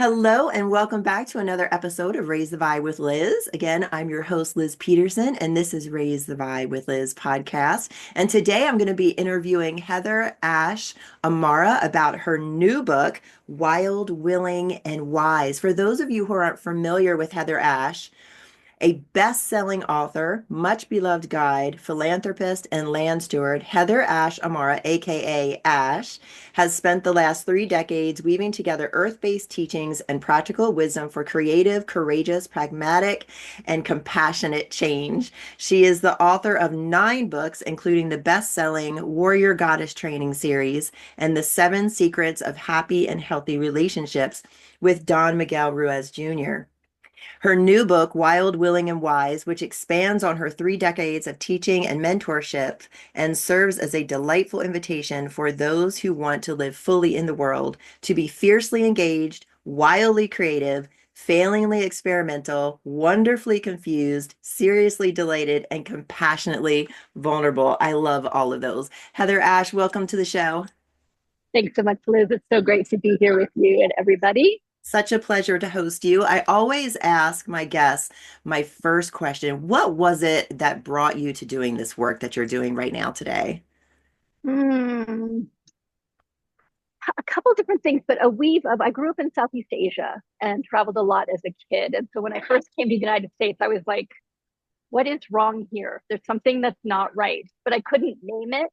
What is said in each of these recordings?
Hello, and welcome back to another episode of Raise the Vibe with Liz. Again, I'm your host, Liz Peterson, and this is Raise the Vibe with Liz podcast. And today I'm going to be interviewing Heather Ash Amara about her new book, Wild, Willing, and Wise. For those of you who aren't familiar with Heather Ash, a best-selling author, much beloved guide, philanthropist, and land steward, Heather Ash Amara, aka Ash, has spent the last 3 decades weaving together earth-based teachings and practical wisdom for creative, courageous, pragmatic, and compassionate change. She is the author of 9 books, including the best-selling Warrior Goddess Training series and the 7 Secrets of Happy and Healthy Relationships with Don Miguel Ruiz Jr. Her new book, Wild, Willing, and Wise, which expands on her 3 decades of teaching and mentorship and serves as a delightful invitation for those who want to live fully in the world, to be fiercely engaged, wildly creative, failingly experimental, wonderfully confused, seriously delighted, and compassionately vulnerable. I love all of those. Heather Ash, welcome to the show. Thanks so much, Liz. It's so great to be here with you and everybody. Such a pleasure to host you. I always ask my guests my first question, what was it that brought you to doing this work that you're doing right now today? Hmm, a couple different things, but a weave of, I grew up in Southeast Asia and traveled a lot as a kid. And so when I first came to the United States, I was like, what is wrong here? There's something that's not right, but I couldn't name it.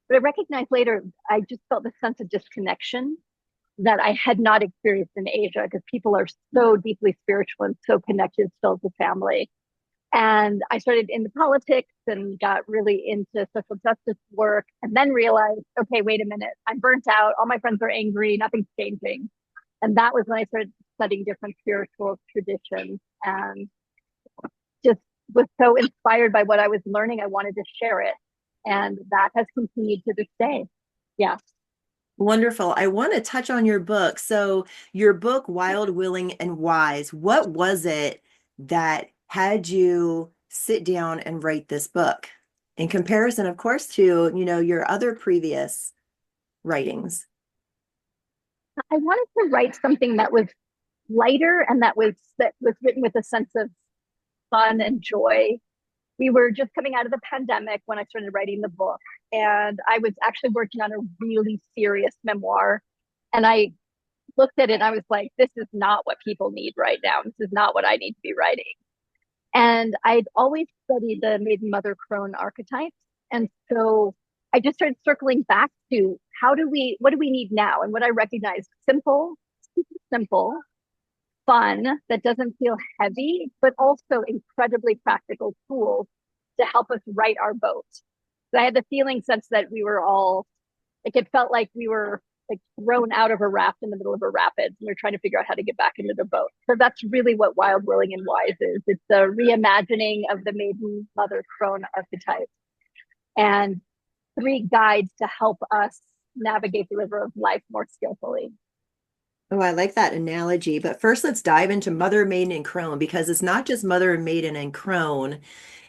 But I recognized later, I just felt the sense of disconnection that I had not experienced in Asia because people are so deeply spiritual and so connected still as a family. And I started into politics and got really into social justice work and then realized, okay, wait a minute, I'm burnt out. All my friends are angry. Nothing's changing. And that was when I started studying different spiritual traditions and just was so inspired by what I was learning. I wanted to share it. And that has continued to this day. Yeah. Wonderful. I want to touch on your book. So, your book, Wild, Willing, and Wise, what was it that had you sit down and write this book in comparison, of course, to, your other previous writings? I wanted to write something that was lighter and that was written with a sense of fun and joy. We were just coming out of the pandemic when I started writing the book, and I was actually working on a really serious memoir. And I looked at it and I was like, this is not what people need right now. This is not what I need to be writing. And I'd always studied the maiden mother crone archetypes. And so I just started circling back to what do we need now? And what I recognized simple, super simple, fun, that doesn't feel heavy, but also incredibly practical tools to help us right our boat. So I had the feeling sense that we were all like, it felt like we were like thrown out of a raft in the middle of a rapids and we are trying to figure out how to get back into the boat. So that's really what Wild, Willing, and Wise is. It's a reimagining of the maiden mother crone archetype and 3 guides to help us navigate the river of life more skillfully. Oh, I like that analogy. But first, let's dive into Mother, Maiden, and Crone because it's not just Mother, Maiden, and Crone.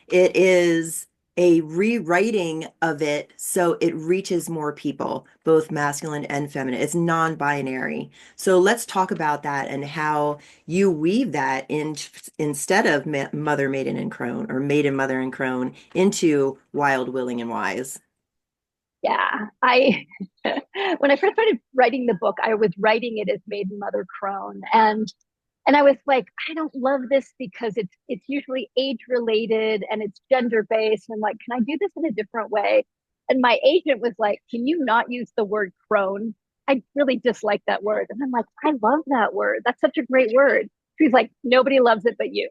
It is a rewriting of it so it reaches more people, both masculine and feminine. It's non-binary. So let's talk about that and how you weave that in instead of Mother, Maiden, and Crone or Maiden, Mother, and Crone into Wild, Willing, and Wise. Yeah, I when I first started writing the book, I was writing it as maiden mother crone, and I was like, I don't love this because it's usually age related and it's gender based. And I'm like, can I do this in a different way? And my agent was like, can you not use the word crone? I really dislike that word. And I'm like, I love that word. That's such a great word. She's like, nobody loves it but you.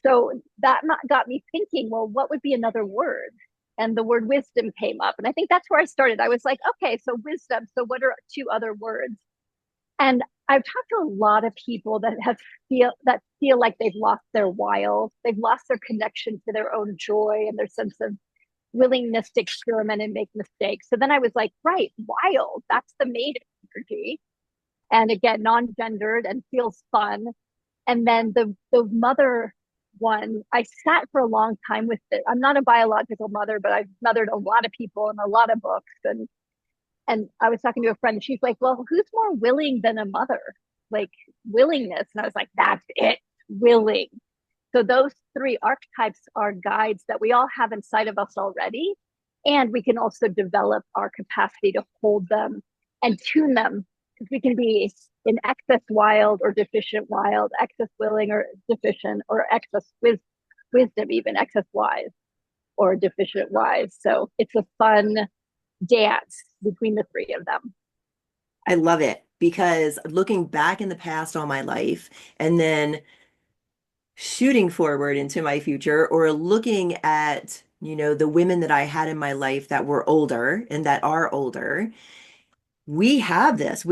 So that got me thinking, well, what would be another word? And the word wisdom came up. And I think that's where I started. I was like, okay, so wisdom. So what are 2 other words? And I've talked to a lot of people that feel like they've lost their wild, they've lost their connection to their own joy and their sense of willingness to experiment and make mistakes. So then I was like, right, wild, that's the maiden energy. And again, non-gendered and feels fun. And then the mother one, I sat for a long time with it. I'm not a biological mother, but I've mothered a lot of people and a lot of books. And I was talking to a friend, and she's like, well, who's more willing than a mother? like willingness. And I was like, that's it, willing. So those three archetypes are guides that we all have inside of us already. And we can also develop our capacity to hold them and tune them, because we can be in excess wild or deficient wild, excess willing or deficient, or excess wisdom, even excess wise or deficient wise. So it's a fun dance between the three of them. I love it because looking back in the past all my life and then shooting forward into my future or looking at, the women that I had in my life that were older and that are older, we have this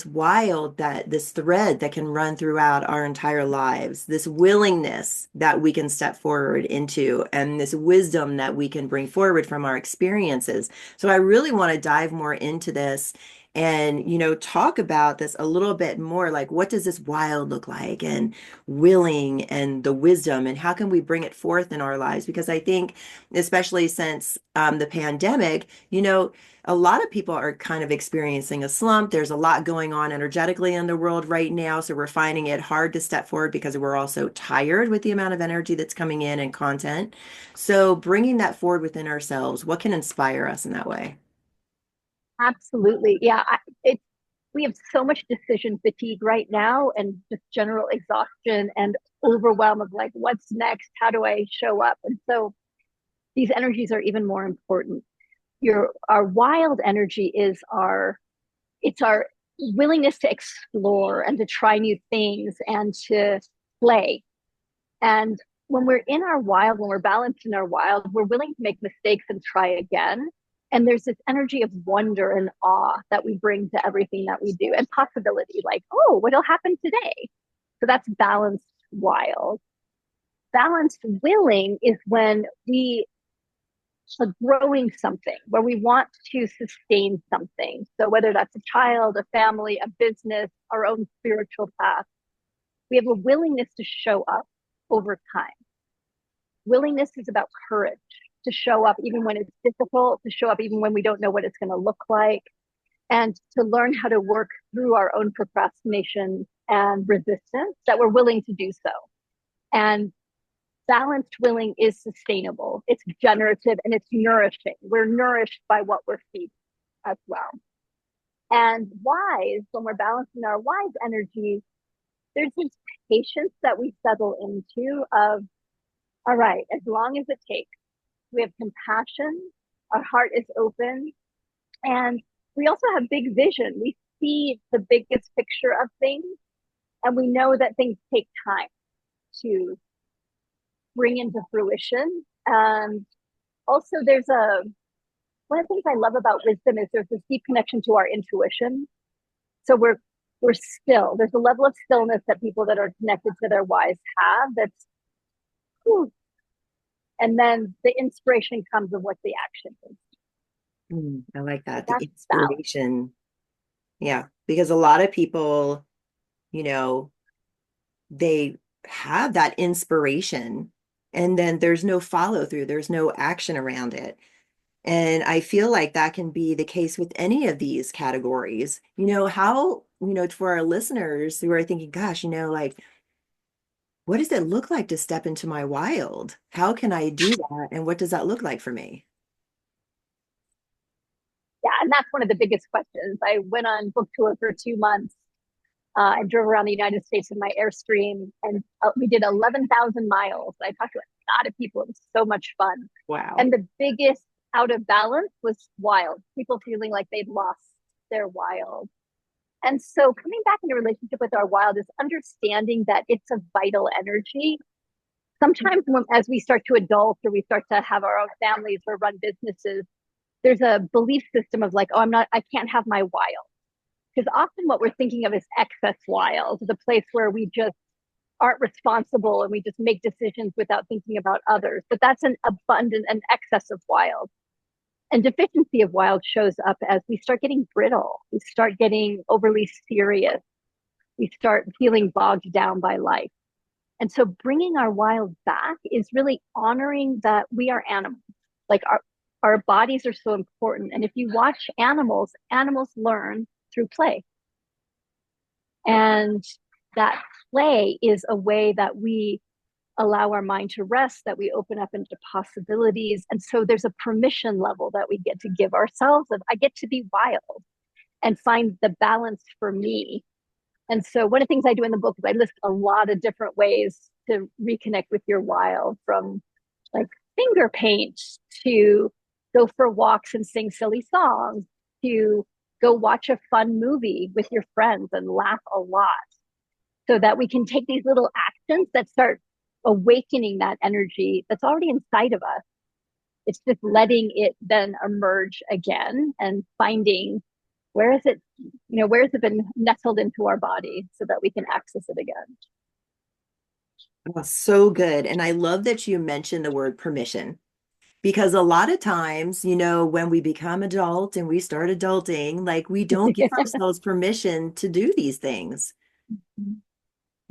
wild, that this thread that can run throughout our entire lives, this willingness that we can step forward into, and this wisdom that we can bring forward from our experiences. So I really want to dive more into this and, talk about this a little bit more, like what does this wild look like, and willing, and the wisdom, and how can we bring it forth in our lives? Because I think, especially since the pandemic, a lot of people are kind of experiencing a slump. There's a lot going on energetically in the world right now. So we're finding it hard to step forward because we're also tired with the amount of energy that's coming in and content. So bringing that forward within ourselves, what can inspire us in that way? Absolutely. Yeah. We have so much decision fatigue right now, and just general exhaustion and overwhelm of like, what's next? How do I show up? And so these energies are even more important. Our wild energy is it's our willingness to explore and to try new things and to play. And when we're in our wild, when we're balanced in our wild, we're willing to make mistakes and try again. And there's this energy of wonder and awe that we bring to everything that we do, and possibility, like, oh, what'll happen today? So that's balanced wild. Balanced willing is when we are growing something, where we want to sustain something. So whether that's a child, a family, a business, our own spiritual path, we have a willingness to show up over time. Willingness is about courage, to show up even when it's difficult, to show up even when we don't know what it's going to look like, and to learn how to work through our own procrastination and resistance, that we're willing to do so. And balanced willing is sustainable, it's generative, and it's nourishing. We're nourished by what we're feeding as well. And wise, when we're balancing our wise energy, there's this patience that we settle into of, all right, as long as it takes. We have compassion, our heart is open, and we also have big vision. We see the biggest picture of things, and we know that things take time to bring into fruition. And also one of the things I love about wisdom is there's this deep connection to our intuition. So we're still, there's a level of stillness that people that are connected to their wise have, that's whew. And then the inspiration comes of what the action is. I like that. The That's balance. inspiration. Yeah, because a lot of people, you know, they have that inspiration and then there's no follow through, there's no action around it. And I feel like that can be the case with any of these categories. For our listeners who are thinking, gosh, like, what does it look like to step into my wild? How can I do that? And what does that look like for me? Yeah, and that's one of the biggest questions. I went on book tour for 2 months. I drove around the United States in my Airstream, and we did 11,000 miles. I talked to a lot of people. It was so much fun. Wow. And the biggest out of balance was wild. People feeling like they'd lost their wild. And so coming back into relationship with our wild is understanding that it's a vital energy. Sometimes as we start to adult, or we start to have our own families or run businesses, there's a belief system of like, oh, I can't have my wild. Because often what we're thinking of is excess wild, the place where we just aren't responsible and we just make decisions without thinking about others. But that's an abundant and excess of wild. And deficiency of wild shows up as we start getting brittle, we start getting overly serious, we start feeling bogged down by life. And so bringing our wild back is really honoring that we are animals. Like our bodies are so important. And if you watch animals, animals learn through play. And that play is a way that we allow our mind to rest, that we open up into possibilities. And so there's a permission level that we get to give ourselves of I get to be wild and find the balance for me. And so one of the things I do in the book is I list a lot of different ways to reconnect with your wild, from like finger paint to go for walks and sing silly songs to go watch a fun movie with your friends and laugh a lot, so that we can take these little actions that start awakening that energy that's already inside of us. It's just letting it then emerge again and finding where is it, where has it been nestled into our body so that we can access it again. Oh, so good. And I love that you mentioned the word permission because a lot of times, when we become adult and we start adulting, like we don't give ourselves permission to do these things.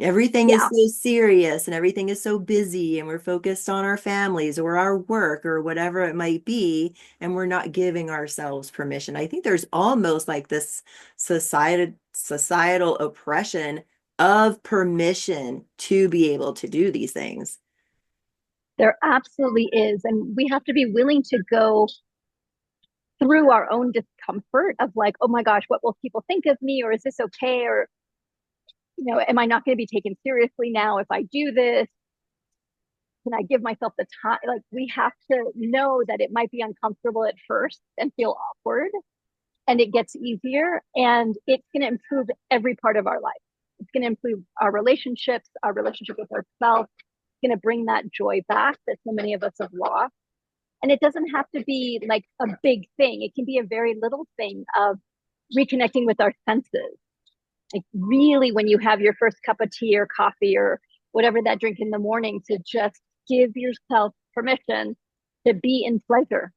Everything is Yeah, so serious and everything is so busy, and we're focused on our families or our work or whatever it might be, and we're not giving ourselves permission. I think there's almost like this societal oppression of permission to be able to do these things. there absolutely is. And we have to be willing to go through our own discomfort of like, oh my gosh, what will people think of me? Or is this okay? Or, am I not going to be taken seriously now if I do this? Can I give myself the time? Like, we have to know that it might be uncomfortable at first and feel awkward, and it gets easier, and it's going to improve every part of our life. It's going to improve our relationship with ourselves. It's going to bring that joy back that so many of us have lost. And it doesn't have to be like a big thing. It can be a very little thing of reconnecting with our senses. Like, really, when you have your first cup of tea or coffee or whatever that drink in the morning, to just give yourself permission to be in pleasure,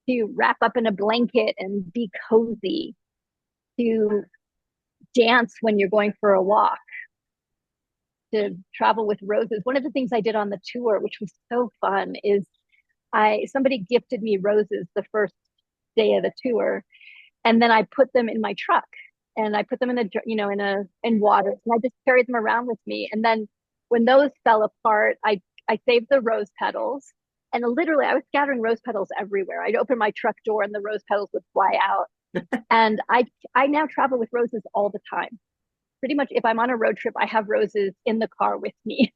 to wrap up in a blanket and be cozy, to dance when you're going for a walk, to travel with roses. One of the things I did on the tour, which was so fun, is somebody gifted me roses the first day of the tour, and then I put them in my truck, and I put them in in water, and I just carried them around with me. And then when those fell apart, I saved the rose petals, and literally I was scattering rose petals everywhere. I'd open my truck door and the rose petals would fly out. And I now travel with roses all the time. Pretty much if I'm on a road trip, I have roses in the car with me.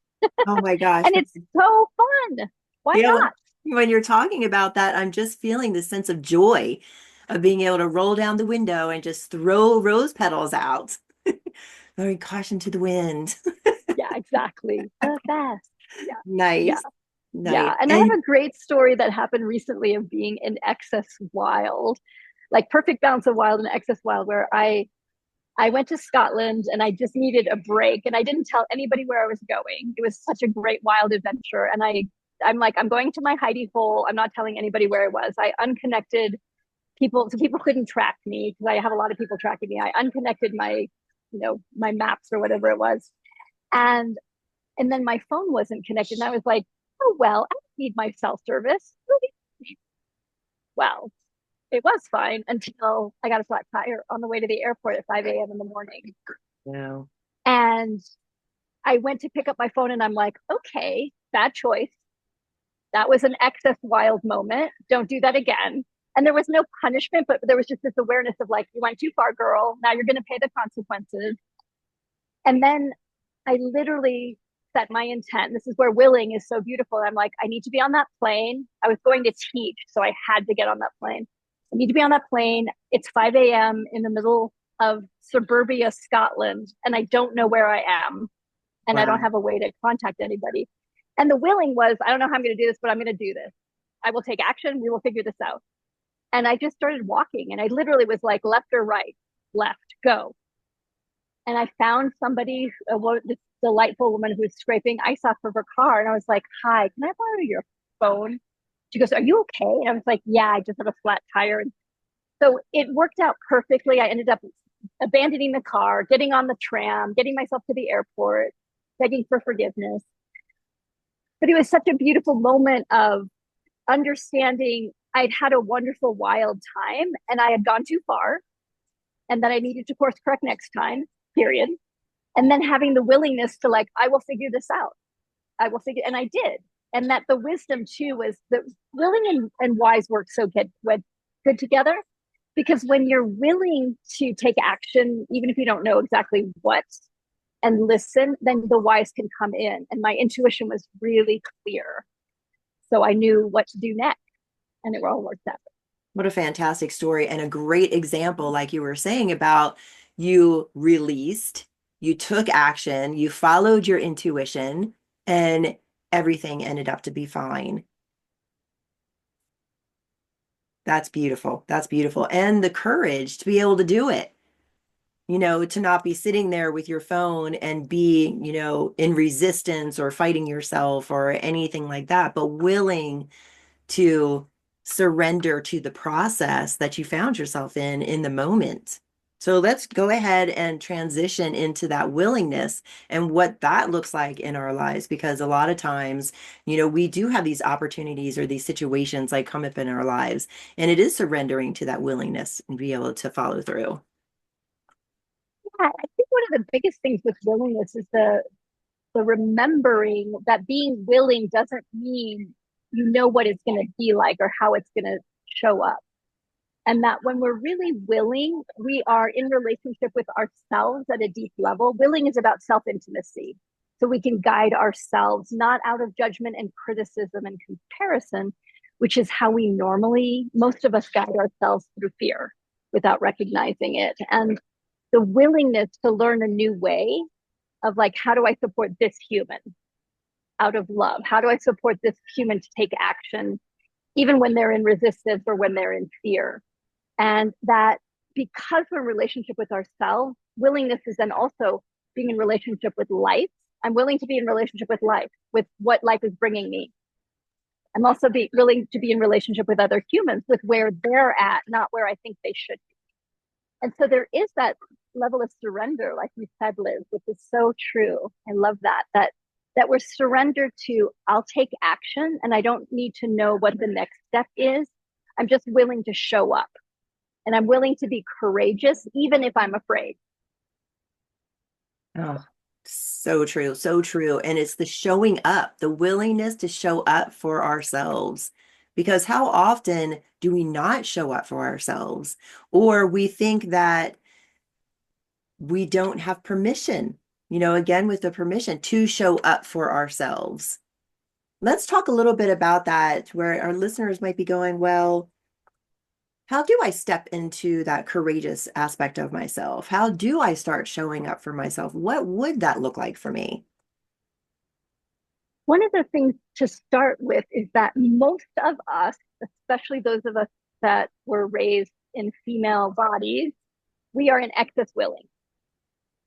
Oh my gosh. And it's so fun. Why Yeah, not? when you're talking about that, I'm just feeling the sense of joy of being able to roll down the window and just throw rose petals out. Very caution to the wind. Yeah, exactly. The best. Yeah. Yeah. Nice. Nice. Yeah. And I have And a great story that happened recently of being in excess wild, like perfect balance of wild and excess wild, where I went to Scotland and I just needed a break, and I didn't tell anybody where I was going. It was such a great wild adventure. And I'm like, I'm going to my hidey hole. I'm not telling anybody where I was. I unconnected people, so people couldn't track me because I have a lot of people tracking me. I unconnected my maps or whatever it was. And and then my phone wasn't connected. And I was like, oh well, I don't need my cell service. Well, it was fine until I got a flat tire on the way to the airport at 5 a.m. in the morning. no. And I went to pick up my phone and I'm like, okay, bad choice. That was an excess wild moment. Don't do that again. And there was no punishment, but there was just this awareness of like, you went too far, girl. Now you're going to pay the consequences. And then I literally set my intent. This is where willing is so beautiful. I'm like, I need to be on that plane. I was going to teach, so I had to get on that plane. I need to be on that plane. It's 5 a.m. in the middle of suburbia Scotland, and I don't know where I am, and I don't Wow. have a way to contact anybody. And the willing was, I don't know how I'm going to do this, but I'm going to do this. I will take action. We will figure this out. And I just started walking, and I literally was like, left or right, left, go. And I found somebody, this delightful woman who was scraping ice off of her car. And I was like, hi, can I borrow your phone? She goes, are you okay? And I was like, yeah, I just have a flat tire. And so it worked out perfectly. I ended up abandoning the car, getting on the tram, getting myself to the airport, begging for forgiveness. But it was such a beautiful moment of understanding I'd had a wonderful, wild time and I had gone too far. and that I needed to course correct next time, period. And then having the willingness to like, I will figure this out. I will figure, and I did. And that the wisdom too was that willing and wise work so good together. Because when you're willing to take action, even if you don't know exactly what, and listen, then the wise can come in. And my intuition was really clear. So I knew what to do next, and it all worked out. What a fantastic story and a great example, like you were saying, about you released, you took action, you followed your intuition, and everything ended up to be fine. That's beautiful. That's beautiful. And the courage to be able to do it, to not be sitting there with your phone and be, in resistance or fighting yourself or anything like that, but willing to surrender to the process that you found yourself in the moment. So let's go ahead and transition into that willingness and what that looks like in our lives, because a lot of times, we do have these opportunities or these situations like come up in our lives, and it is surrendering to that willingness and be able to follow through. Yeah, I think one of the biggest things with willingness is the remembering that being willing doesn't mean you know what it's going to be like or how it's going to show up. And that when we're really willing, we are in relationship with ourselves at a deep level. Willing is about self-intimacy. So we can guide ourselves, not out of judgment and criticism and comparison, which is how we normally, most of us guide ourselves through fear without recognizing it. And the willingness to learn a new way of like, how do I support this human out of love? How do I support this human to take action, even when they're in resistance or when they're in fear? And that because we're in relationship with ourselves, willingness is then also being in relationship with life. I'm willing to be in relationship with life, with what life is bringing me. I'm also willing to be in relationship with other humans, with where they're at, not where I think they should be. And so there is that level of surrender, like you said, Liz, which is so true. I love that we're surrendered to, I'll take action and I don't need to know what the next step is. I'm just willing to show up. And I'm willing to be courageous, even if I'm afraid. Oh, so true, so true. And it's the showing up, the willingness to show up for ourselves. Because how often do we not show up for ourselves? Or we think that we don't have permission, again, with the permission to show up for ourselves. Let's talk a little bit about that, where our listeners might be going, well, how do I step into that courageous aspect of myself? How do I start showing up for myself? What would that look like for me? One of the things to start with is that most of us, especially those of us that were raised in female bodies, we are in excess willing.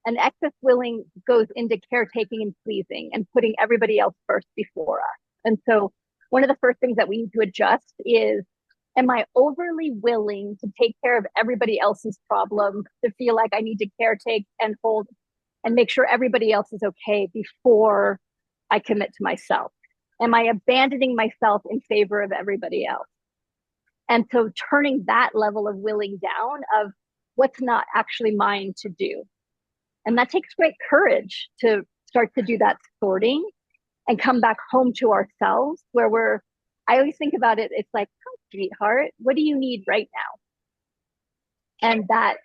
And excess willing goes into caretaking and pleasing and putting everybody else first before us. And so one of the first things that we need to adjust is, am I overly willing to take care of everybody else's problems, to feel like I need to caretake and hold and make sure everybody else is okay before I commit to myself? Am I abandoning myself in favor of everybody else? And so turning that level of willing down of what's not actually mine to do. And that takes great courage to start to do that sorting and come back home to ourselves where I always think about it, it's like, oh, sweetheart, what do you need right now? And that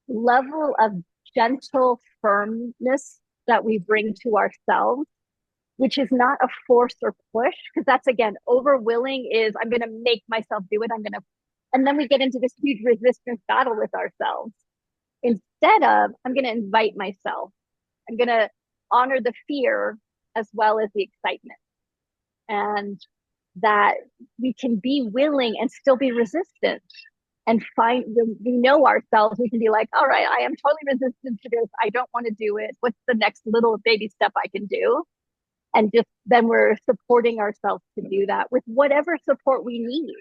level of gentle firmness that we bring to ourselves, which is not a force or push, because that's, again, overwilling is I'm going to make myself do it. And then we get into this huge resistance battle with ourselves. Instead of, I'm going to invite myself. I'm going to honor the fear as well as the excitement. And that we can be willing and still be resistant and find, when we know ourselves, we can be like, all right, I am totally resistant to this. I don't want to do it. What's the next little baby step I can do? And just then we're supporting ourselves to do that with whatever support we need.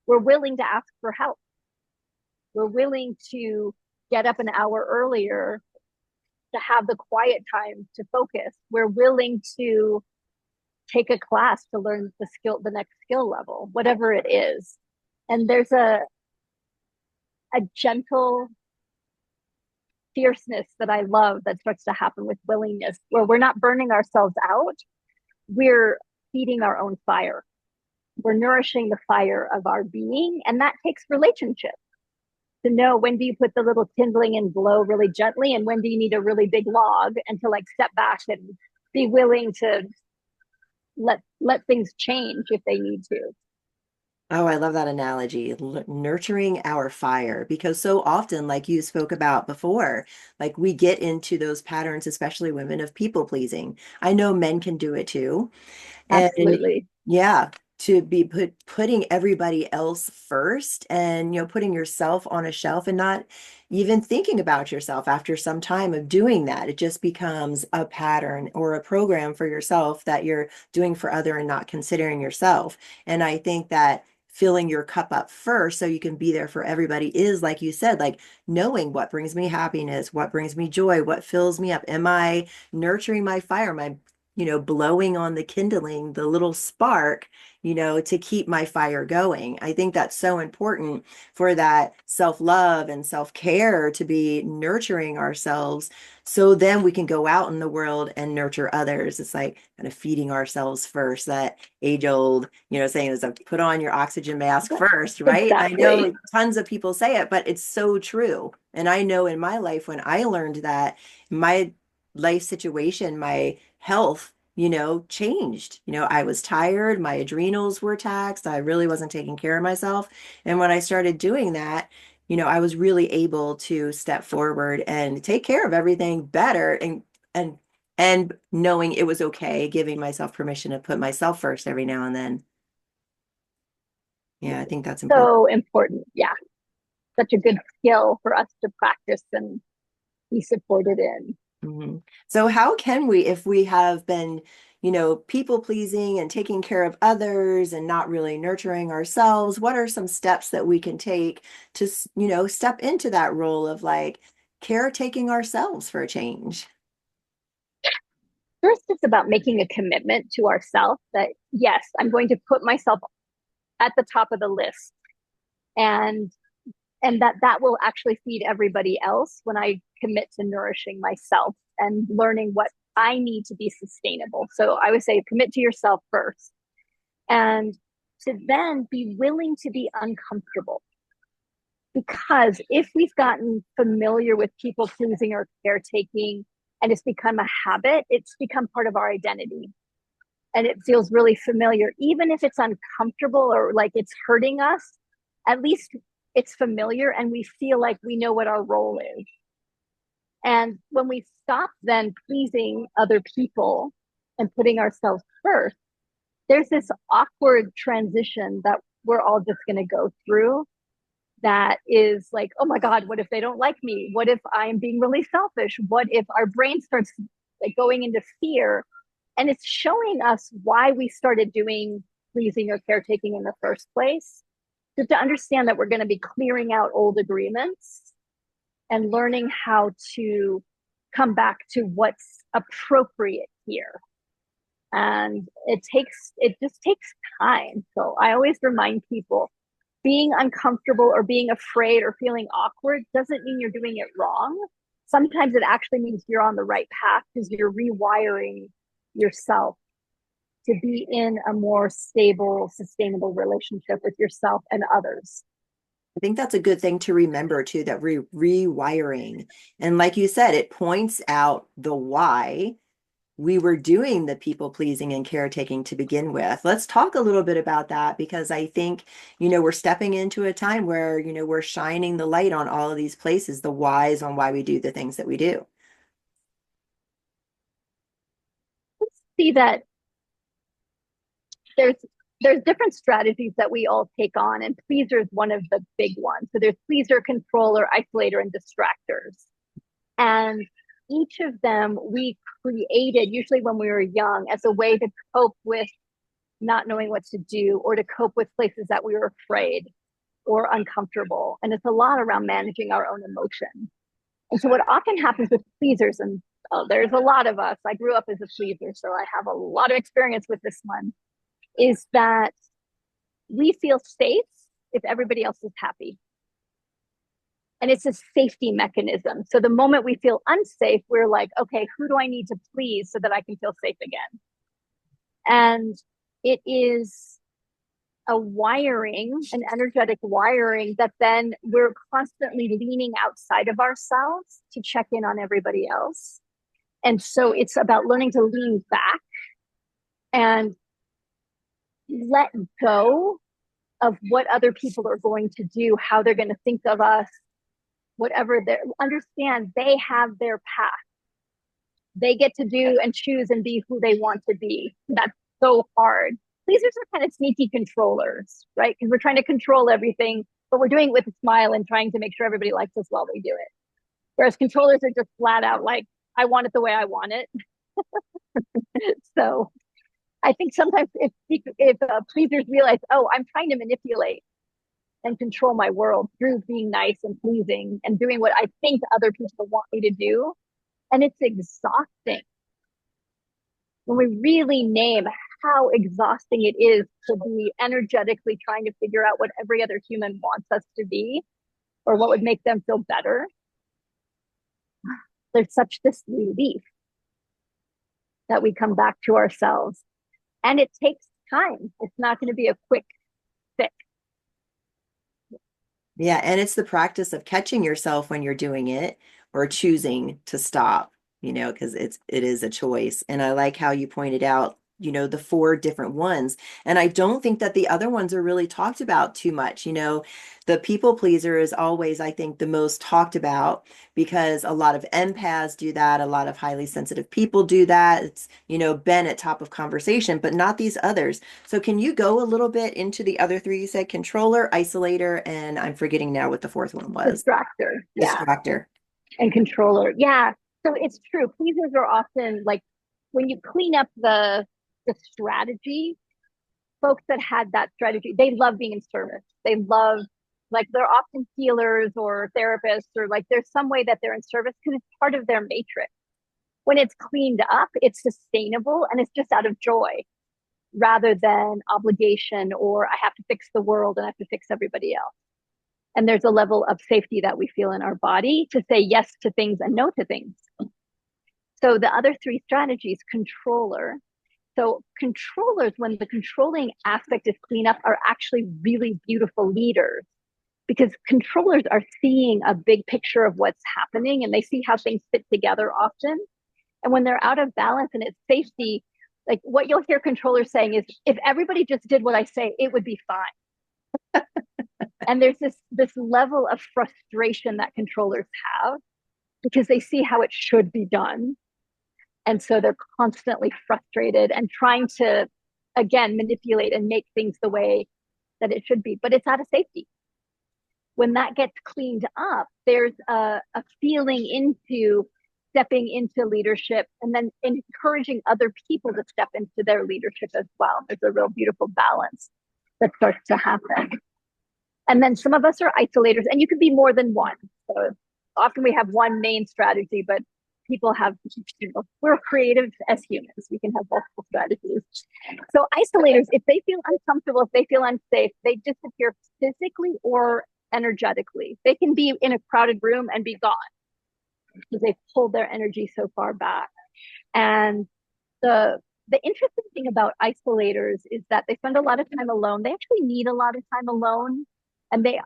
We're willing to ask for help. We're willing to get up an hour earlier to have the quiet time to focus. We're willing to take a class to learn the next skill level, whatever it is. And there's a gentle fierceness that I love that starts to happen with willingness, where we're not burning ourselves out, we're feeding our own fire. We're nourishing the fire of our being, and that takes relationship to know when do you put the little kindling and glow really gently, and when do you need a really big log, and to like step back and be willing to let things change if they need to. Oh, I love that analogy, nurturing our fire, because so often, like you spoke about before, like we get into those patterns, especially women, of people pleasing. I know men can do it too. And Absolutely. yeah, to be putting everybody else first and putting yourself on a shelf and not even thinking about yourself after some time of doing that. It just becomes a pattern or a program for yourself that you're doing for other and not considering yourself. And I think that filling your cup up first so you can be there for everybody is, like you said, like knowing what brings me happiness, what brings me joy, what fills me up. Am I nurturing my fire? Am I blowing on the kindling, the little spark, to keep my fire going? I think that's so important for that self-love and self-care to be nurturing ourselves. So then we can go out in the world and nurture others. It's like kind of feeding ourselves first, that age old, saying is put on your oxygen mask first, right? I Exactly. know tons of people say it, but it's so true. And I know in my life when I learned that, my life situation, my health, changed. I was tired, my adrenals were taxed, I really wasn't taking care of myself. And when I started doing that, I was really able to step forward and take care of everything better and and knowing it was okay, giving myself permission to put myself first every now and then. Yeah, I think that's important. So important. Yeah. Such a good skill for us to practice and be supported in. Mhm. So how can we, if we have been, people pleasing and taking care of others and not really nurturing ourselves, what are some steps that we can take to, step into that role of like caretaking ourselves for a change? First, it's about making a commitment to ourselves that, yes, I'm going to put myself at the top of the list, and that will actually feed everybody else when I commit to nourishing myself and learning what I need to be sustainable. So I would say commit to yourself first, and to then be willing to be uncomfortable. Because if we've gotten familiar with people pleasing or caretaking and it's become a habit, it's become part of our identity. And it feels really familiar, even if it's uncomfortable or like it's hurting us, at least it's familiar and we feel like we know what our role is. And when we stop then pleasing other people and putting ourselves first, there's this awkward transition that we're all just going to go through, that is like, oh my God, what if they don't like me? What if I'm being really selfish? What if our brain starts like going into fear? And it's showing us why we started doing pleasing or caretaking in the first place. Just to understand that we're going to be clearing out old agreements and learning how to come back to what's appropriate here. And it just takes time. So I always remind people, being uncomfortable or being afraid or feeling awkward doesn't mean you're doing it wrong. Sometimes it actually means you're on the right path because you're rewiring yourself to be in a more stable, sustainable relationship with yourself and others. I think that's a good thing to remember too, that rewiring. And like you said, it points out the why we were doing the people pleasing and caretaking to begin with. Let's talk a little bit about that because I think, we're stepping into a time where, we're shining the light on all of these places, the whys on why we do the things that we do. Let's see that there's there's different strategies that we all take on, and pleaser is one of the big ones. So there's pleaser, controller, isolator, and distractors. And each of them we created usually when we were young as a way to cope with not knowing what to do, or to cope with places that we were afraid or uncomfortable. And it's a lot around managing our own emotions. And so what often happens with pleasers, and there's a lot of us, I grew up as a pleaser, so I have a lot of experience with this one, is that we feel safe if everybody else is happy. And it's a safety mechanism. So the moment we feel unsafe, we're like, okay, who do I need to please so that I can feel safe again? And it is a wiring, an energetic wiring that then we're constantly leaning outside of ourselves to check in on everybody else. And so it's about learning to lean back and let go of what other people are going to do, how they're going to think of us, whatever they understand, they have their path. They get to do and choose and be who they want to be. That's so hard. Pleasers are kind of sneaky controllers, right? Because we're trying to control everything, but we're doing it with a smile and trying to make sure everybody likes us while they do it. Whereas controllers are just flat out like, I want it the way I want it. So I think sometimes if pleasers realize, oh, I'm trying to manipulate and control my world through being nice and pleasing and doing what I think other people want me to do, and it's exhausting when we really name how exhausting it is to be energetically trying to figure out what every other human wants us to be or what would make them feel better. There's such this relief that we come back to ourselves. And it takes time. It's not going to be a quick fix. Yeah, and it's the practice of catching yourself when you're doing it or choosing to stop, because it is a choice. And I like how you pointed out, the four different ones. And I don't think that the other ones are really talked about too much. The people pleaser is always, I think, the most talked about because a lot of empaths do that, a lot of highly sensitive people do that. It's, been at top of conversation, but not these others. So can you go a little bit into the other three? You said controller, isolator, and I'm forgetting now what the fourth one was. Distractor. Yeah. Distractor. And controller. Yeah. So it's true. Pleasers are often like when you clean up the strategy, folks that had that strategy, they love being in service. They love like they're often healers or therapists or like there's some way that they're in service because it's part of their matrix. When it's cleaned up, it's sustainable and it's just out of joy rather than obligation or I have to fix the world and I have to fix everybody else. And there's a level of safety that we feel in our body to say yes to things and no to things. So the other three strategies, controller. So controllers, when the controlling aspect is cleanup, are actually really beautiful leaders because controllers are seeing a big picture of what's happening and they see how things fit together often. And when they're out of balance and it's safety, like what you'll hear controllers saying is, if everybody just did what I say, it would be fine. And there's this level of frustration that controllers have because they see how it should be done. And so they're constantly frustrated and trying to, again, manipulate and make things the way that it should be. But it's out of safety. When that gets cleaned up, there's a feeling into stepping into leadership and then encouraging other people to step into their leadership as well. There's a real beautiful balance that starts to happen. And then some of us are isolators, and you could be more than one. So often we have one main strategy, but people have, we're creative as humans. We can have multiple strategies. So isolators, if they feel uncomfortable, if they feel unsafe, they disappear physically or energetically. They can be in a crowded room and be gone because they've pulled their energy so far back. And the interesting thing about isolators is that they spend a lot of time alone. They actually need a lot of time alone. And they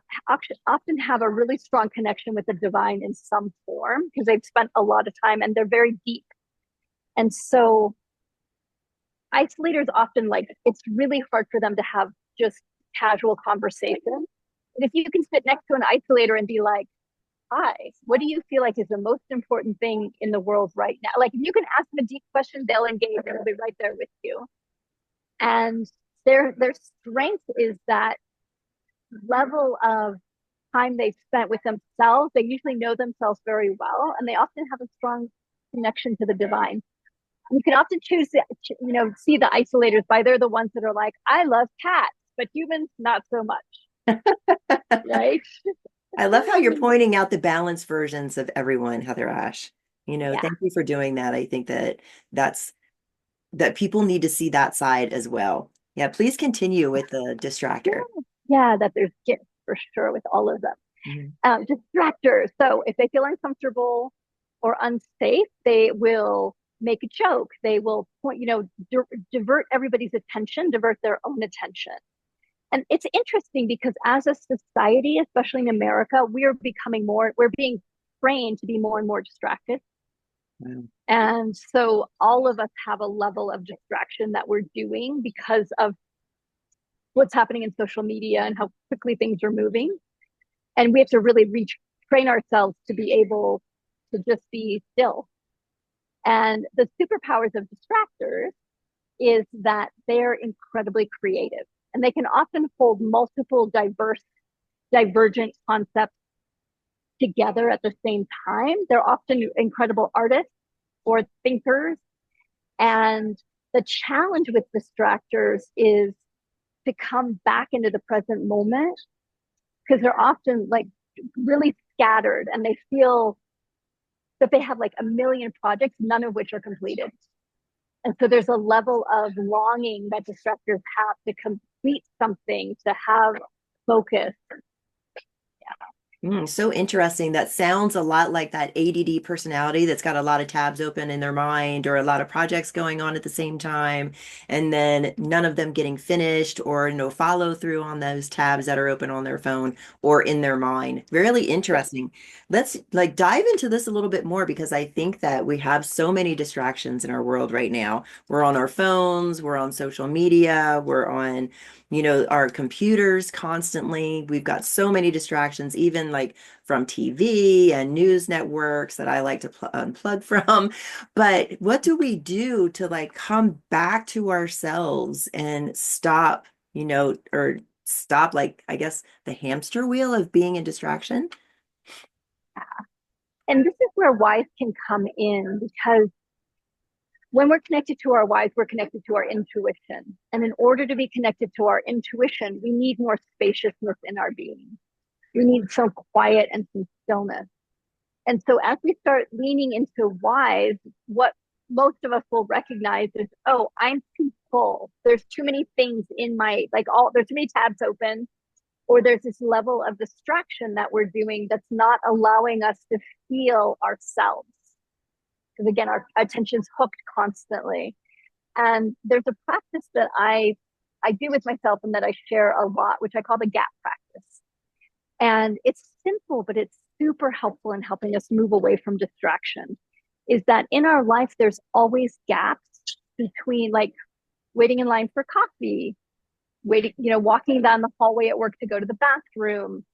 often have a really strong connection with the divine in some form because they've spent a lot of time and they're very deep. And so isolators often it's really hard for them to have just casual conversation. And if you can sit next to an isolator and be like, hi, what do you feel like is the most important thing in the world right now? Like if you can ask them a deep question, they'll engage and they'll be right there with you. And their strength is that level of time they've spent with themselves. They usually know themselves very well, and they often have a strong connection to the divine. You can often choose to, see the isolators by they're the ones that are like, I love cats, but humans, not so much. Right? I love how you're pointing out the balanced versions of everyone, HeatherAsh. Yeah. Thank you for doing that. I think that people need to see that side as well. Yeah, please continue with the distractor. Yeah, that there's gifts for sure with all of them. Mhm. Distractors. So if they feel uncomfortable or unsafe, they will make a joke. They will point, divert everybody's attention, divert their own attention. And it's interesting because as a society, especially in America, we're being trained to be more and more distracted. Wow. And so all of us have a level of distraction that we're doing because of what's happening in social media and how quickly things are moving. And we have to really retrain ourselves to be able to just be still. And the superpowers of distractors is that they're incredibly creative and they can often hold multiple divergent concepts together at the same time. They're often incredible artists or thinkers. And the challenge with distractors is to come back into the present moment because they're often like really scattered and they feel that they have like a million projects, none of which are completed. And so there's a level of longing that distractors have to complete something, to have focus. So interesting. That sounds a lot like that ADD personality that's got a lot of tabs open in their mind or a lot of projects going on at the same time, and then none of them getting finished or no follow through on those tabs that are open on their phone or in their mind. Really Yeah. interesting. Let's like dive into this a little bit more because I think that we have so many distractions in our world right now. We're on our phones, we're on social media, we're on our computers constantly. We've got so many distractions, even like from TV and news networks that I like to unplug from. But what do we do to like come back to ourselves and stop, or stop like, I guess, the hamster wheel of being a distraction? And this is where whys can come in because when we're connected to our whys, we're connected to our intuition. And in order to be connected to our intuition, we need more spaciousness in our being. We need some quiet and some stillness. And so as we start leaning into whys, what most of us will recognize is, oh, I'm too full. There's too many things in my, there's too many tabs open, or there's this level of distraction that we're doing that's not allowing us to feel ourselves. Because again, our attention's hooked constantly. And there's a practice that I do with myself and that I share a lot, which I call the gap practice. And it's simple, but it's super helpful in helping us move away from distraction. Is that in our life, there's always gaps between like waiting in line for coffee, walking down the hallway at work to go to the bathroom,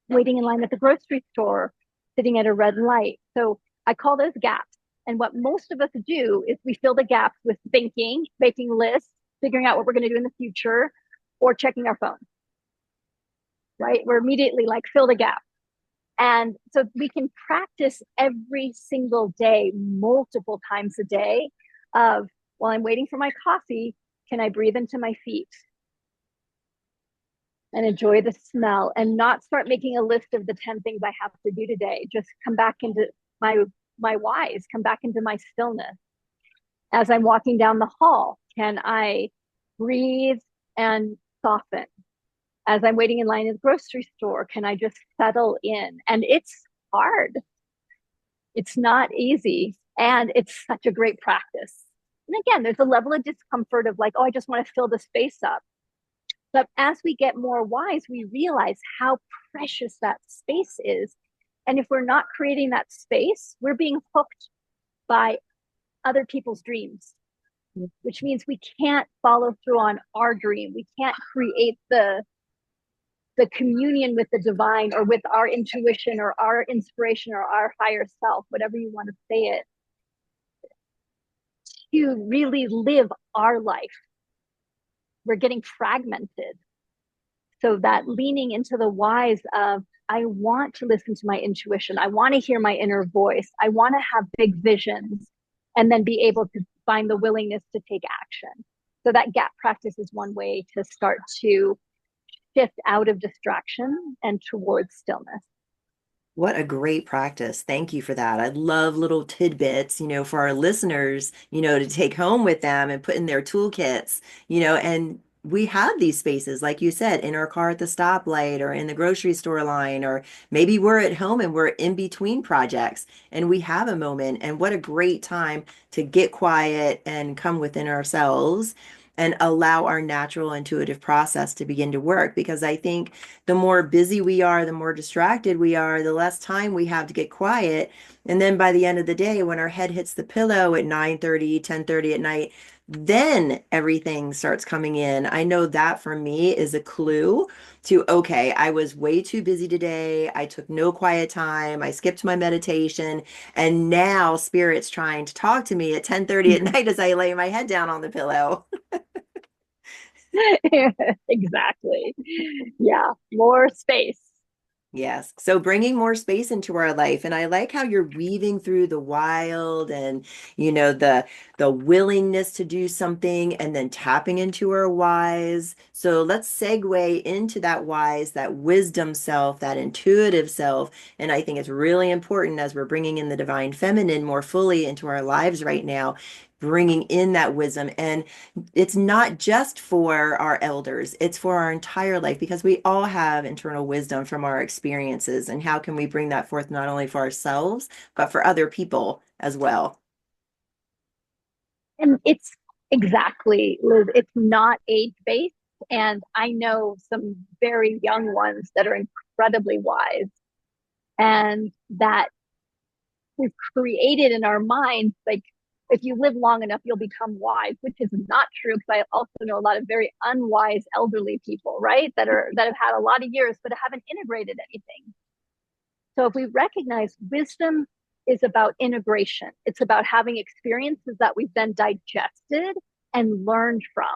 waiting in line at the grocery store, sitting at a red light. So I call those gaps. And what most of us do is we fill the gaps with thinking, making lists, figuring out what we're going to do in the future, or checking our phone, right? We're immediately like, fill the gap. And so we can practice every single day, multiple times a day of, while I'm waiting for my coffee, can I breathe into my feet and enjoy the smell and not start making a list of the 10 things I have to do today? Just come back into my whys, come back into my stillness. As I'm walking down the hall, can I breathe and soften? As I'm waiting in line at the grocery store, can I just settle in? And it's hard. It's not easy. And it's such a great practice. And again, there's a level of discomfort of like, oh, I just want to fill the space up. But as we get more wise, we realize how precious that space is. And if we're not creating that space, we're being hooked by other people's dreams, which means we can't follow through on our dream. We can't create the communion with the divine or with our intuition or our inspiration or our higher self, whatever you want to say it, to really live our life. We're getting fragmented. So that leaning into the whys of, I want to listen to my intuition. I want to hear my inner voice. I want to have big visions and then be able to find the willingness to take action. So that gap practice is one way to start to shift out of distraction and towards stillness. What a great practice. Thank you for that. I love little tidbits, for our listeners, to take home with them and put in their toolkits, and we have these spaces, like you said, in our car at the stoplight or in the grocery store line, or maybe we're at home and we're in between projects and we have a moment. And what a great time to get quiet and come within ourselves and allow our natural intuitive process to begin to work. Because I think the more busy we are, the more distracted we are, the less time we have to get quiet. And then by the end of the day, when our head hits the pillow at 9:30, 10:30 at night, then everything starts coming in. I know that for me is a clue to, okay, I was way too busy today. I took no quiet time. I skipped my meditation. And now spirit's trying to talk to me at 10:30 at night as I lay my head down on the pillow. Exactly. Yeah, more space. Yes. So bringing more space into our life. And I like how you're weaving through the wild and, the willingness to do something and then tapping into our wise. So let's segue into that wise, that wisdom self, that intuitive self. And I think it's really important as we're bringing in the divine feminine more fully into our lives right now, bringing in that wisdom. And it's not just for our elders, it's for our entire life because we all have internal wisdom from our experiences. And how can we bring that forth not only for ourselves, but for other people as well? And it's exactly, Liz, it's not age based. And I know some very young ones that are incredibly wise and that we've created in our minds, like, if you live long enough, you'll become wise, which is not true because I also know a lot of very unwise elderly people, right? That have had a lot of years but haven't integrated anything. So if we recognize wisdom is about integration, it's about having experiences that we've then digested and learned from.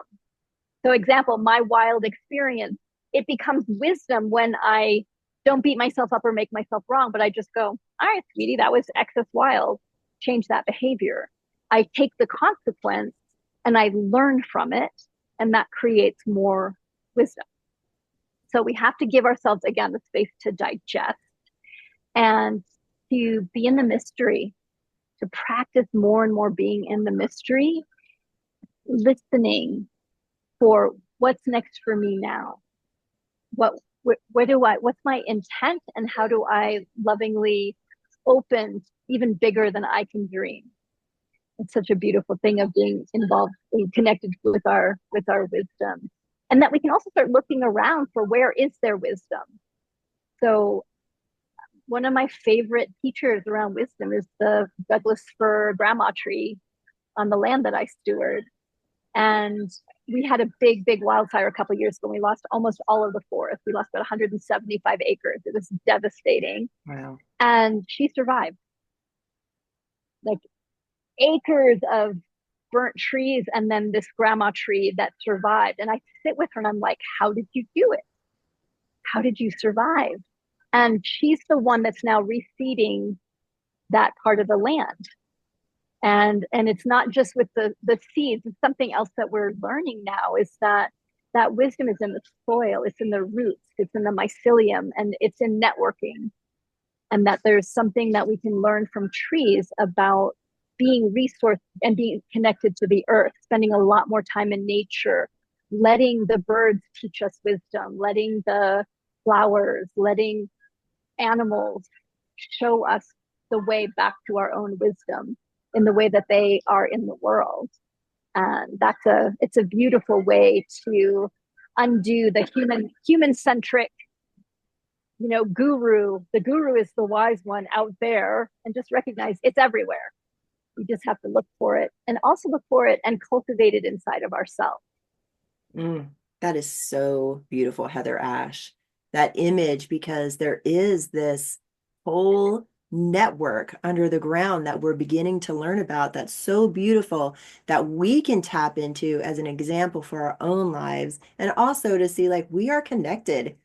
So, example, my wild experience, it becomes wisdom when I don't beat myself up or make myself wrong, but I just go, all right, sweetie, that was excess wild. Change that behavior. I take the consequence and I learn from it, and that creates more wisdom. So we have to give ourselves, again, the space to digest and to be in the mystery, to practice more and more being in the mystery, listening for what's next for me now. What where do I what's my intent and how do I lovingly open even bigger than I can dream? It's such a beautiful thing of being involved, being connected with our wisdom. And that we can also start looking around for where is their wisdom. So one of my favorite teachers around wisdom is the Douglas fir grandma tree on the land that I steward. And we had a big wildfire a couple of years ago. We lost almost all of the forest. We lost about 175 acres. It was devastating. Wow. And she survived. Like acres of burnt trees and then this grandma tree that survived. And I sit with her and I'm like, how did you do it? How did you survive? And she's the one that's now reseeding that part of the land. And it's not just with the seeds. It's something else that we're learning now is that that wisdom is in the soil, it's in the roots, it's in the mycelium, and it's in networking. And that there's something that we can learn from trees about being resourced and being connected to the earth, spending a lot more time in nature, letting the birds teach us wisdom, letting the flowers, letting animals show us the way back to our own wisdom in the way that they are in the world. And it's a beautiful way to undo the human centric, guru. The guru is the wise one out there, and just recognize it's everywhere. We just have to look for it and also look for it and cultivate it inside of ourselves. Mm, that is so beautiful, Heather Ash. That image, because there is this whole network under the ground that we're beginning to learn about that's so beautiful that we can tap into as an example for our own lives and also to see like we are connected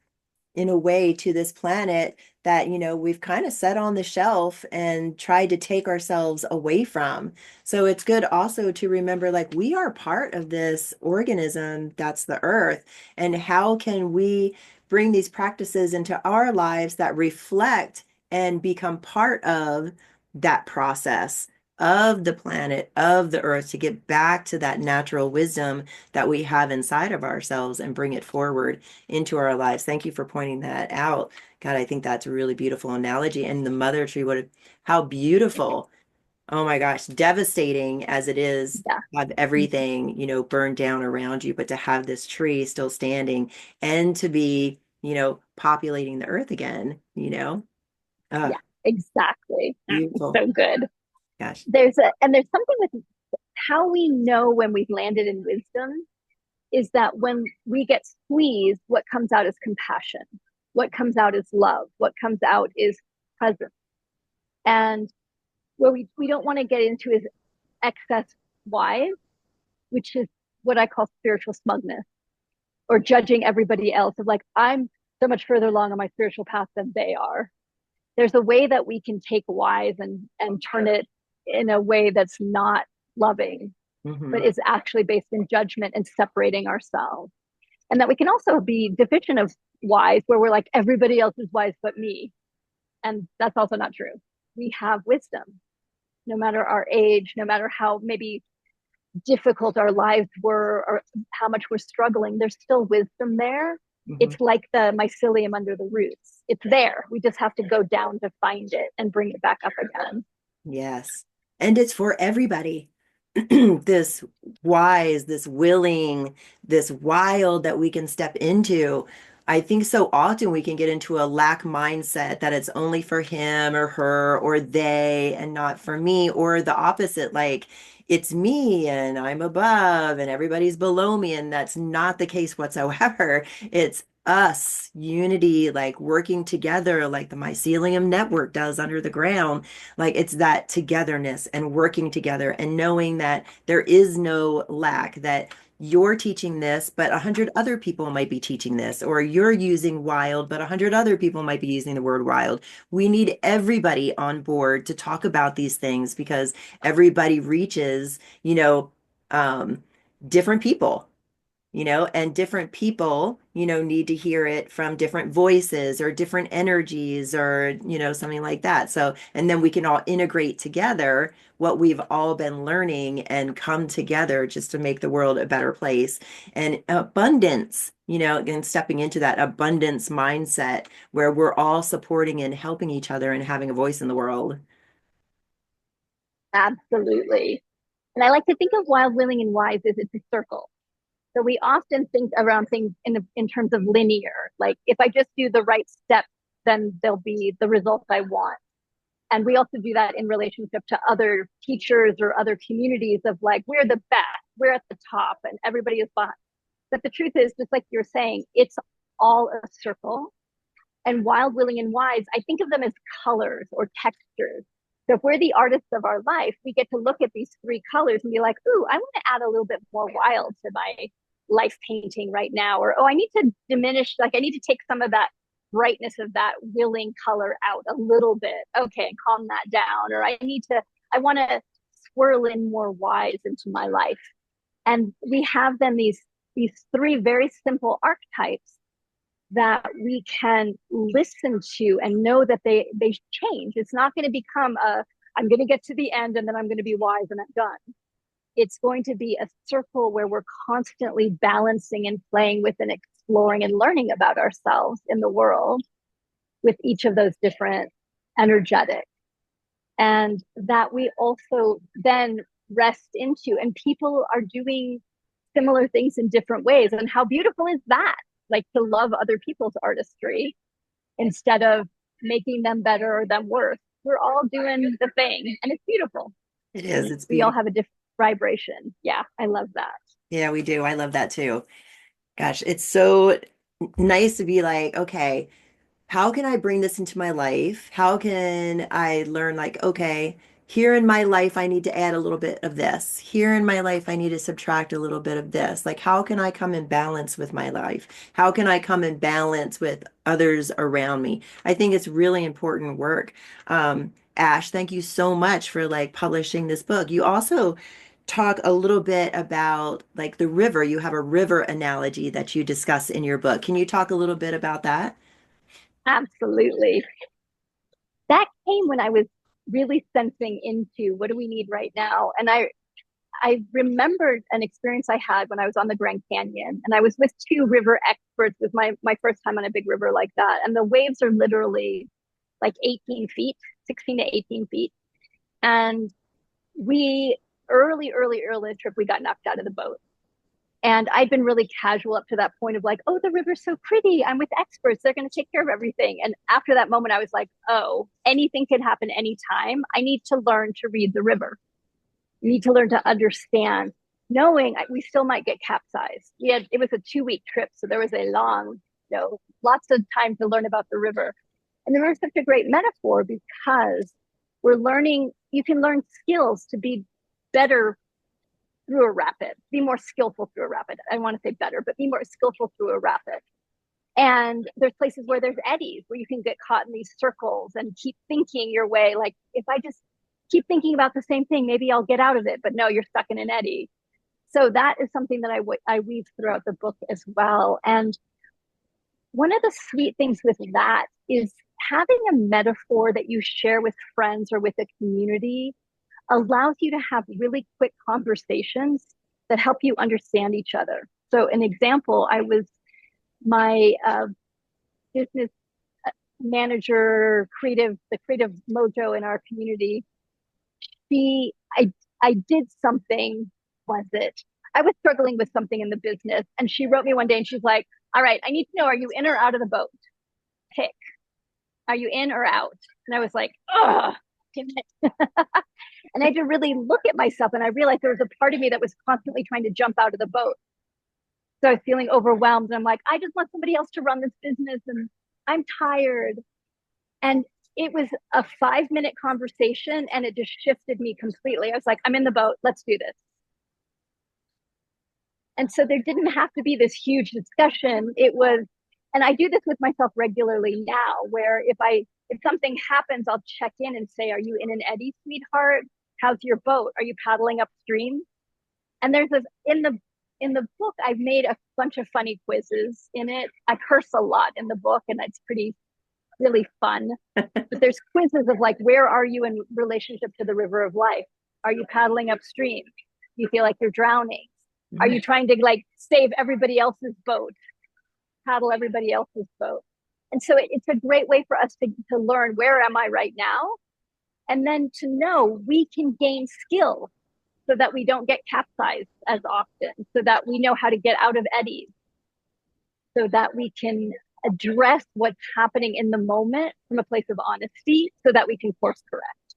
in a way to this planet that, we've kind of set on the shelf and tried to take ourselves away from. So it's good also to remember like we are part of this organism that's the earth. And how can we bring these practices into our lives that reflect and become part of that process? of the planet, of the earth, to get back to that natural wisdom that we have inside of ourselves and bring it forward into our lives. Thank you for pointing that out. God, I think that's a really beautiful analogy. And the mother tree, how beautiful. Oh my gosh, devastating as it is Yeah. to have everything, burned down around you, but to have this tree still standing and to be, populating the earth again, Yeah, Ah, exactly. beautiful. So good. Gosh. There's something with how we know when we've landed in wisdom is that when we get squeezed, what comes out is compassion. What comes out is love. What comes out is presence. And where we don't want to get into is excess wise, which is what I call spiritual smugness or judging everybody else of like, I'm so much further along on my spiritual path than they are. There's a way that we can take wise and turn it in a way that's not loving, but Hmm. is actually based in judgment and separating ourselves. And that we can also be deficient of wise, where we're like, everybody else is wise but me. And that's also not true. We have wisdom, no matter our age, no matter how maybe difficult our lives were or how much we're struggling, there's still wisdom there. Hmm. It's like the mycelium under the roots. It's there. We just have to go down to find it and bring it back up again. Yes. And it's for everybody. This wise, this willing, this wild that we can step into. I think so often we can get into a lack mindset that it's only for him or her or they and not for me, or the opposite, like it's me and I'm above and everybody's below me. And that's not the case whatsoever. It's us, unity, like working together, like the mycelium network does under the ground. Like it's that togetherness and working together and knowing that there is no lack, that you're teaching this, but 100 other people might be teaching this, or you're using wild, but 100 other people might be using the word wild. We need everybody on board to talk about these things because everybody reaches, um, different people, and different people, need to hear it from different voices or different energies or, something like that. So, and then we can all integrate together what we've all been learning and come together just to make the world a better place. And abundance, again, stepping into that abundance mindset where we're all supporting and helping each other and having a voice in the world. Absolutely. And I like to think of wild, willing, and wise as it's a circle. So we often think around things in terms of linear, like if I just do the right steps, then there'll be the result I want. And we also do that in relationship to other teachers or other communities of like, we're the best, we're at the top, and everybody is behind. But the truth is, just like you're saying, it's all a circle. And wild, willing, and wise, I think of them as colors or textures. So if we're the artists of our life, we get to look at these three colors and be like, ooh, I want to add a little bit more wild to my life painting right now. Or, oh, I need to diminish, like I need to take some of that brightness of that willing color out a little bit. Okay, and calm that down. Or I want to swirl in more wise into my life. And we have then these three very simple archetypes that we can listen to and know that they change. It's not going to become a I'm going to get to the end and then I'm going to be wise and I'm done. It's going to be a circle where we're constantly balancing and playing with and exploring and learning about ourselves in the world with each of those different energetic, and that we also then rest into, and people are doing similar things in different ways. And how beautiful is that, like to love other people's artistry instead of making them better or them worse. We're all doing the thing and it's beautiful. It is. And It's we all beautiful. have a different vibration. Yeah, I love that. Yeah, we do. I love that too. Gosh, it's so nice to be like, okay, how can I bring this into my life? How can I learn, like, okay, here in my life, I need to add a little bit of this. Here in my life, I need to subtract a little bit of this. Like, how can I come in balance with my life? How can I come in balance with others around me? I think it's really important work. Ash, thank you so much for like publishing this book. You also talk a little bit about like the river. You have a river analogy that you discuss in your book. Can you talk a little bit about that? Absolutely. That came when I was really sensing into what do we need right now. And I remembered an experience I had when I was on the Grand Canyon, and I was with two river experts. It was my first time on a big river like that. And the waves are literally like 18 feet, 16 to 18 feet. And we, early in the trip, we got knocked out of the boat. And I'd been really casual up to that point of like, oh, the river's so pretty. I'm with experts. They're going to take care of everything. And after that moment, I was like, oh, anything can happen anytime. I need to learn to read the river. You need to learn to understand, knowing we still might get capsized. It was a 2-week trip, so there was a long, lots of time to learn about the river. And the river is such a great metaphor because we're learning, you can learn skills to be better through a rapid, be more skillful through a rapid. I want to say better, but be more skillful through a rapid. And there's places where there's eddies where you can get caught in these circles and keep thinking your way. Like, if I just keep thinking about the same thing, maybe I'll get out of it. But no, you're stuck in an eddy. So that is something that I weave throughout the book as well. And one of the sweet things with that is having a metaphor that you share with friends or with a community allows you to have really quick conversations that help you understand each other. So an example, my business manager, the creative mojo in our community, I did something, was it? I was struggling with something in the business, and she wrote me one day and she's like, all right, I need to know, are you in or out of the boat? Pick. Are you in or out? And I was like, oh, damn it. And I had to really look at myself, and I realized there was a part of me that was constantly trying to jump out of the boat. So I was feeling overwhelmed. And I'm like, I just want somebody else to run this business, and I'm tired. And it was a 5-minute conversation, and it just shifted me completely. I was like, I'm in the boat. Let's do this. And so there didn't have to be this huge discussion. It was, and I do this with myself regularly now, where if something happens, I'll check in and say, are you in an eddy, sweetheart? How's your boat? Are you paddling upstream? And there's this in the book, I've made a bunch of funny quizzes in it. I curse a lot in the book, and it's really fun. But there's quizzes of like, where are you in relationship to the river of life? Are you paddling upstream? Do you feel like you're drowning? Are you trying to like save everybody else's boat, paddle everybody else's boat? And so it's a great way for us to learn, where am I right now? And then to know we can gain skill so that we don't get capsized as often, so that we know how to get out of eddies, so that we can address what's happening in the moment from a place of honesty so that we can course correct.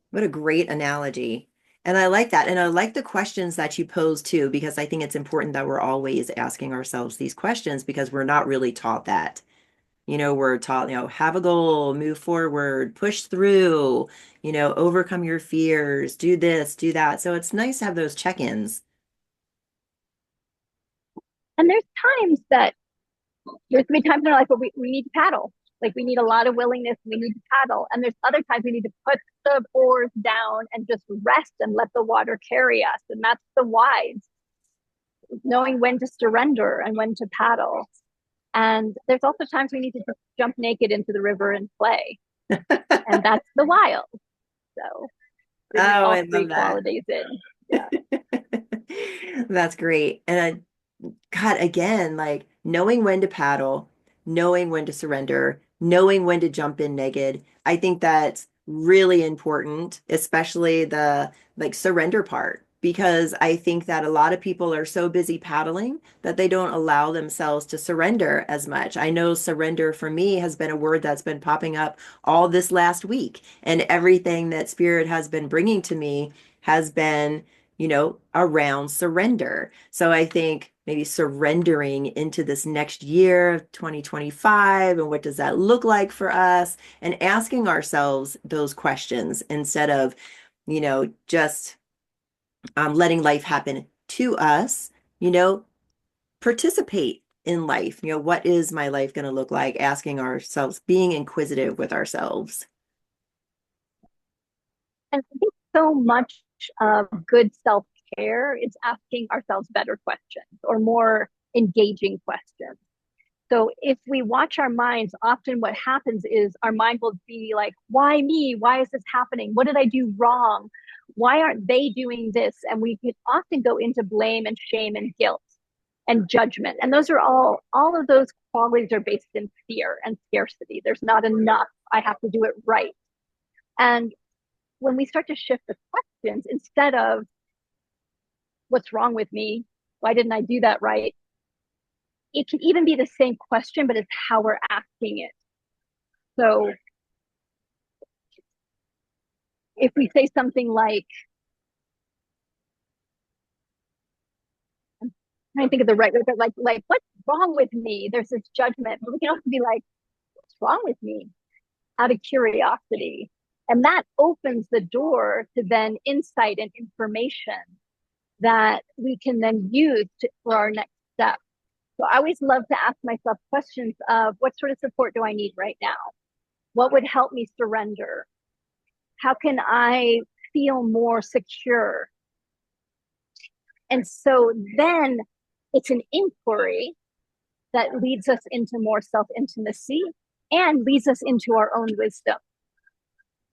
What a great analogy. And I like that. And I like the questions that you pose too, because I think it's important that we're always asking ourselves these questions because we're not really taught that. We're taught, have a goal, move forward, push through, overcome your fears, do this, do that. So it's nice to have those check-ins. And there's gonna be times in our life where we need to paddle. Like, we need a lot of willingness, we need to paddle. And there's other times we need to put the oars down and just rest and let the water carry us. And that's the wise, knowing when to surrender and when to paddle. And there's also times we need to just jump naked into the river and play. And that's the wild. So bringing Oh, all I three love that. qualities in. Yeah. That's great. And God, again, like knowing when to paddle, knowing when to surrender, knowing when to jump in naked. I think that's really important, especially the like surrender part, because I think that a lot of people are so busy paddling that they don't allow themselves to surrender as much. I know surrender for me has been a word that's been popping up all this last week, and everything that Spirit has been bringing to me has been around surrender. So I think maybe surrendering into this next year of 2025 and what does that look like for us and asking ourselves those questions instead of, just letting life happen to us, you know, participate in life. What is my life going to look like? Asking ourselves, being inquisitive with ourselves. And I think so much of good self care is asking ourselves better questions or more engaging questions. So if we watch our minds, often what happens is our mind will be like, why me? Why is this happening? What did I do wrong? Why aren't they doing this? And we can often go into blame and shame and guilt and judgment. And those are all of those qualities are based in fear and scarcity. There's not enough. I have to do it right. And when we start to shift the questions, instead of what's wrong with me? Why didn't I do that right? It can even be the same question, but it's how we're asking it. So if we say something like, I'm trying to think of the right word, but like, what's wrong with me? There's this judgment, but we can also be like, what's wrong with me? Out of curiosity. And that opens the door to then insight and information that we can then use for our next step. So I always love to ask myself questions of what sort of support do I need right now? What would help me surrender? How can I feel more secure? And so then it's an inquiry that leads us into more self intimacy and leads us into our own wisdom.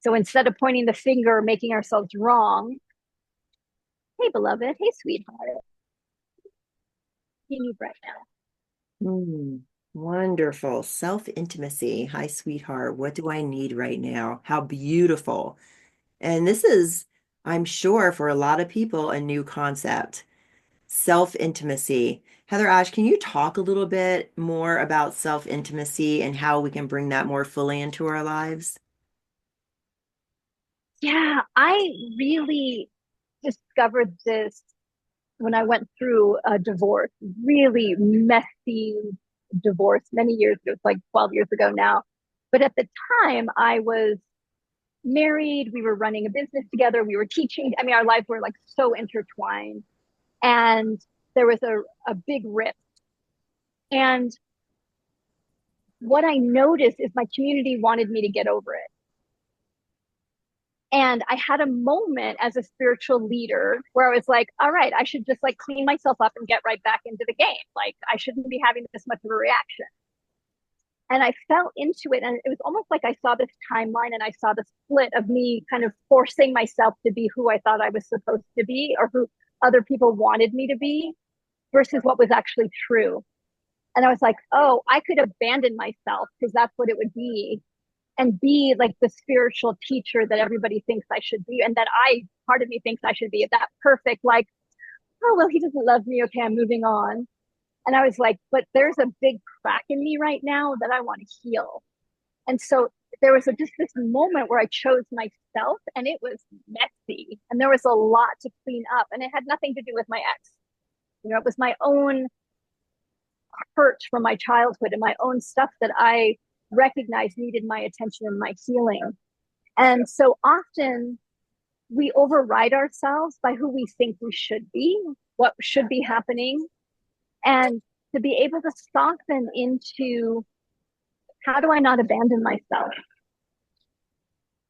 So instead of pointing the finger, making ourselves wrong, hey, beloved, hey, sweetheart, what do you need right now? Mm, wonderful. Self-intimacy. Hi, sweetheart. What do I need right now? How beautiful. And this is, I'm sure, for a lot of people, a new concept. Self-intimacy. Heather Ash, can you talk a little bit more about self-intimacy and how we can bring that more fully into our lives? Yeah, I really discovered this when I went through a divorce, really messy divorce many years ago. It's like 12 years ago now. But at the time, I was married. We were running a business together. We were teaching. I mean, our lives were like so intertwined. And there was a big rift. And what I noticed is my community wanted me to get over it. And I had a moment as a spiritual leader where I was like, all right, I should just like clean myself up and get right back into the game. Like, I shouldn't be having this much of a reaction. And I fell into it. And it was almost like I saw this timeline and I saw the split of me kind of forcing myself to be who I thought I was supposed to be or who other people wanted me to be versus what was actually true. And I was like, oh, I could abandon myself because that's what it would be and be like the spiritual teacher that everybody thinks I should be. And that part of me thinks I should be that perfect, like, oh, well, he doesn't love me. Okay, I'm moving on. And I was like, but there's a big crack in me right now that I want to heal. And so there was just this moment where I chose myself and it was messy and there was a lot to clean up and it had nothing to do with my ex. You know, it was my own hurt from my childhood and my own stuff that I recognized needed my attention and my healing. And so often we override ourselves by who we think we should be, what should be happening, and to be able to soften into how do I not abandon myself?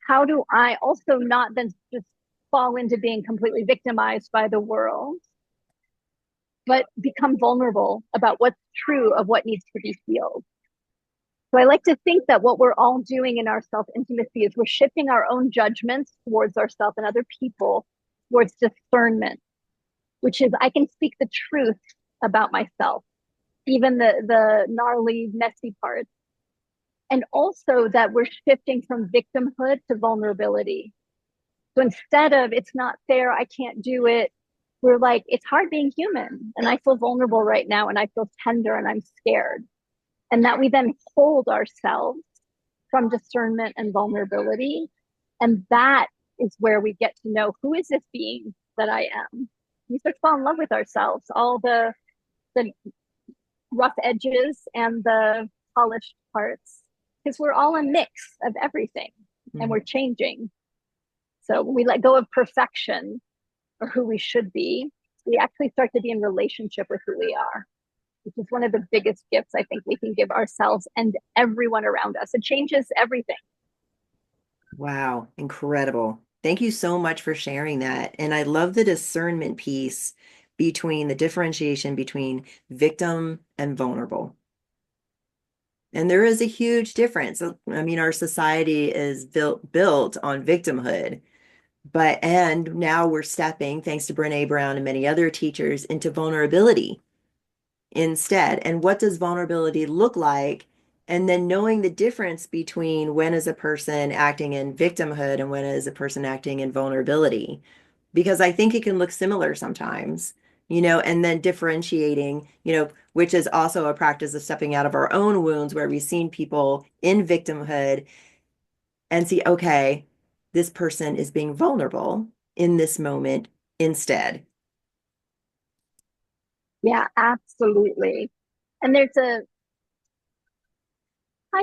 How do I also not then just fall into being completely victimized by the world, but become vulnerable about what's true of what needs to be healed? So I like to think that what we're all doing in our self intimacy is we're shifting our own judgments towards ourselves and other people towards discernment, which is I can speak the truth about myself, even the gnarly, messy parts. And also that we're shifting from victimhood to vulnerability. So instead of it's not fair, I can't do it, we're like, it's hard being human. And I feel vulnerable right now and I feel tender and I'm scared. And that we then hold ourselves from discernment and vulnerability. And that is where we get to know who is this being that I am. We start to fall in love with ourselves, all the rough edges and the polished parts, because we're all a mix of everything and we're changing. So when we let go of perfection or who we should be, we actually start to be in relationship with who we are, which is one of the biggest gifts I think we can give ourselves and everyone around us. It changes everything. Wow, incredible. Thank you so much for sharing that. And I love the discernment piece between the differentiation between victim and vulnerable. And there is a huge difference. I mean, our society is built on victimhood, but and now we're stepping, thanks to Brene Brown and many other teachers, into vulnerability instead. And what does vulnerability look like? And then knowing the difference between when is a person acting in victimhood and when is a person acting in vulnerability. Because I think it can look similar sometimes, and then differentiating, which is also a practice of stepping out of our own wounds where we've seen people in victimhood and see, okay, this person is being vulnerable in this moment instead. Yeah, absolutely. And I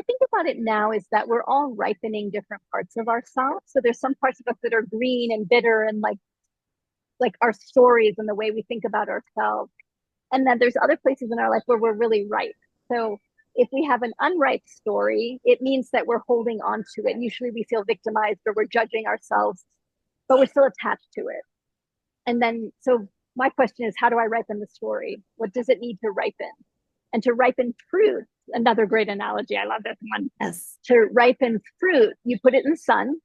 think about it now is that we're all ripening different parts of ourselves. So there's some parts of us that are green and bitter and like our stories and the way we think about ourselves. And then there's other places in our life where we're really ripe. So if we have an unripe story, it means that we're holding on to it. Usually we feel victimized or we're judging ourselves, but we're still attached to it. And then, so my question is, how do I ripen the story? What does it need to ripen? And to ripen fruit, another great analogy. I love this one. Yes. To ripen fruit, you put it in the sun,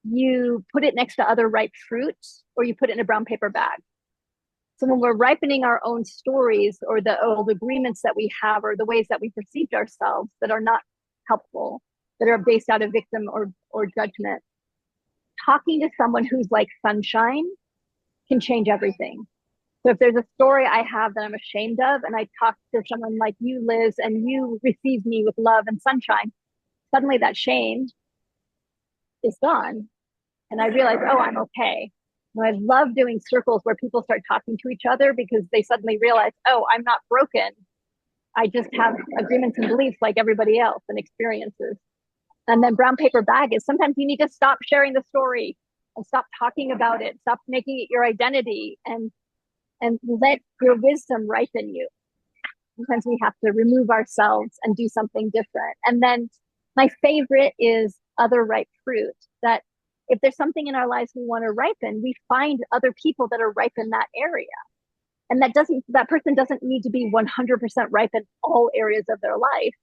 you put it next to other ripe fruit, or you put it in a brown paper bag. So when we're ripening our own stories or the old agreements that we have or the ways that we perceived ourselves that are not helpful, that are based out of victim or judgment, talking to someone who's like sunshine can change everything. So if there's a story I have that I'm ashamed of, and I talk to someone like you, Liz, and you receive me with love and sunshine, suddenly that shame is gone. And I realize, oh, I'm okay. And I love doing circles where people start talking to each other because they suddenly realize, oh, I'm not broken. I just have agreements and beliefs like everybody else and experiences. And then brown paper bag is sometimes you need to stop sharing the story and stop talking about it, stop making it your identity, and let your wisdom ripen you. Sometimes we have to remove ourselves and do something different. And then my favorite is other ripe fruit, that if there's something in our lives we want to ripen, we find other people that are ripe in that area. And that person doesn't need to be 100% ripe in all areas of their life.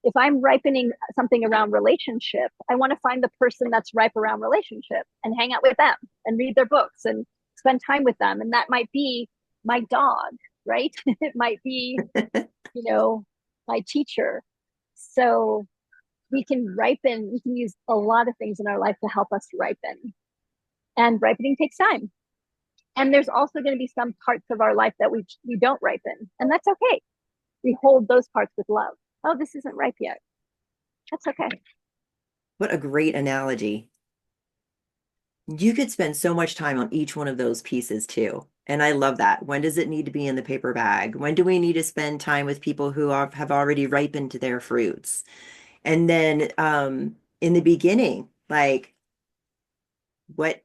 If I'm ripening something around relationship, I want to find the person that's ripe around relationship and hang out with them and read their books and spend time with them. And that might be my dog, right? It might be, my teacher. So we can use a lot of things in our life to help us ripen. And ripening takes time. And there's also going to be some parts of our life that we don't ripen. And that's okay. We hold those parts with love. Oh, this isn't ripe yet. That's okay. What a great analogy. You could spend so much time on each one of those pieces too. And I love that. When does it need to be in the paper bag? When do we need to spend time with people who have already ripened their fruits? And then in the beginning, like what,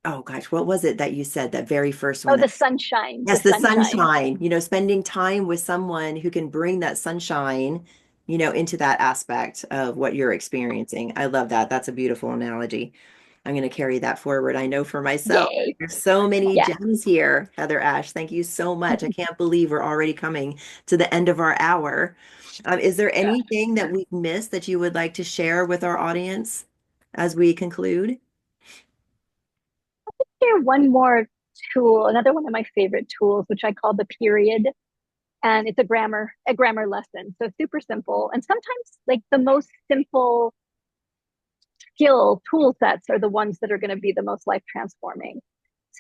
oh gosh, what was it that you said, that very first one Oh, that, the sunshine, the yes, the sunshine. sunshine, spending time with someone who can bring that sunshine, into that aspect of what you're experiencing. I love that. That's a beautiful analogy. I'm going to carry that forward. I know for myself, Yay. there's so many Yeah. gems here, HeatherAsh. Thank you so much. I can't believe we're already coming to the end of our hour. Is there Yeah. anything that we've missed that you would like to share with our audience as we conclude? Here, one more tool, another one of my favorite tools, which I call the period. And it's a grammar lesson. So super simple. And sometimes like the most simple tool sets are the ones that are going to be the most life transforming.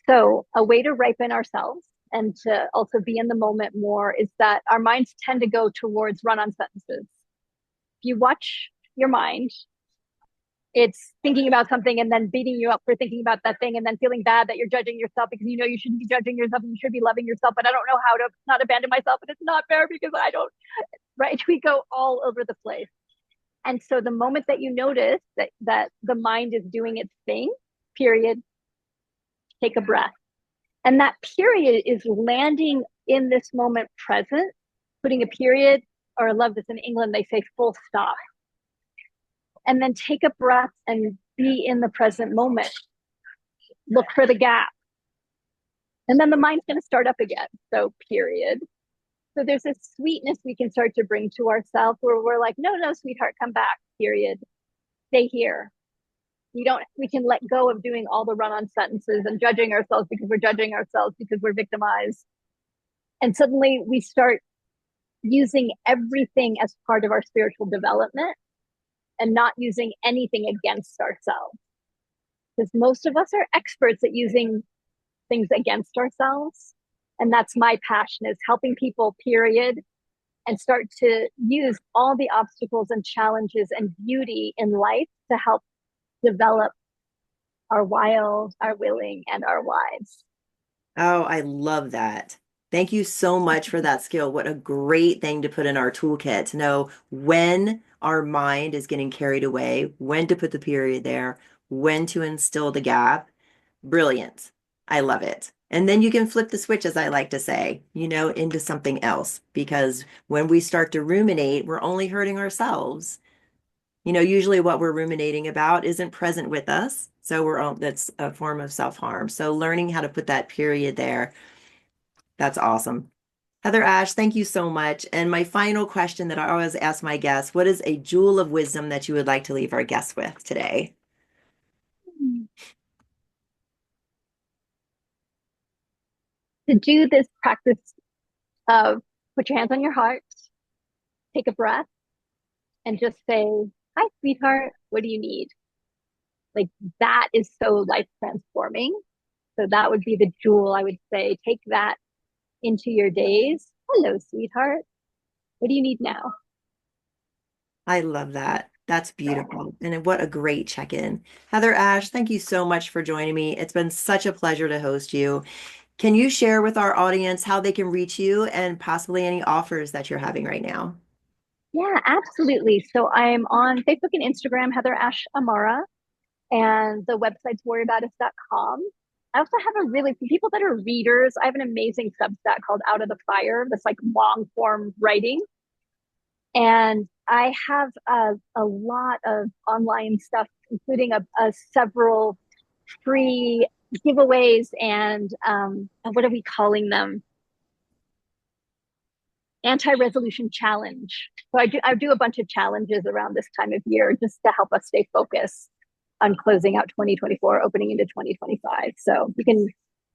So a way to ripen ourselves and to also be in the moment more is that our minds tend to go towards run-on sentences. If you watch your mind, it's thinking about something and then beating you up for thinking about that thing and then feeling bad that you're judging yourself because you know you shouldn't be judging yourself and you should be loving yourself, but I don't know how to not abandon myself, and it's not fair because I don't, right? We go all over the place. And so the moment that you notice that the mind is doing its thing, period, take a breath. And that period is landing in this moment present, putting a period, or I love this in England, they say full stop. And then take a breath and be in the present moment. Look for the gap. And then the mind's going to start up again. So period, So there's this sweetness we can start to bring to ourselves where we're like, no, no, sweetheart, come back, period. Stay here. We can let go of doing all the run on sentences and judging ourselves because we're judging ourselves because we're victimized. And suddenly we start using everything as part of our spiritual development and not using anything against ourselves. Because most of us are experts at using things against ourselves. And that's my passion, is helping people, period, and start to use all the obstacles and challenges and beauty in life to help develop our wild, our willing, and our wise. Oh, I love that. Thank you so much for that skill. What a great thing to put in our toolkit to know when our mind is getting carried away, when to put the period there, when to instill the gap. Brilliant. I love it. And then you can flip the switch, as I like to say, into something else. Because when we start to ruminate, we're only hurting ourselves. Usually what we're ruminating about isn't present with us. So that's a form of self-harm. So learning how to put that period there, that's awesome. HeatherAsh, thank you so much. And my final question that I always ask my guests, what is a jewel of wisdom that you would like to leave our guests with today? To do this practice of put your hands on your heart, take a breath, and just say, hi, sweetheart, what do you need? Like, that is so life transforming. So that would be the jewel. I would say, take that into your days. Hello, sweetheart. What do you need now? I love that. That's beautiful. And what a great check-in. HeatherAsh, thank you so much for joining me. It's been such a pleasure to host you. Can you share with our audience how they can reach you and possibly any offers that you're having right now? Yeah, absolutely. So I'm on Facebook and Instagram, HeatherAsh Amara, and the website's warriorgoddess.com. I also have for people that are readers, I have an amazing Substack called Out of the Fire, that's like long form writing. And I have a lot of online stuff, including several free giveaways and what are we calling them? Anti-resolution challenge. So I do a bunch of challenges around this time of year just to help us stay focused on closing out 2024, opening into 2025. So you can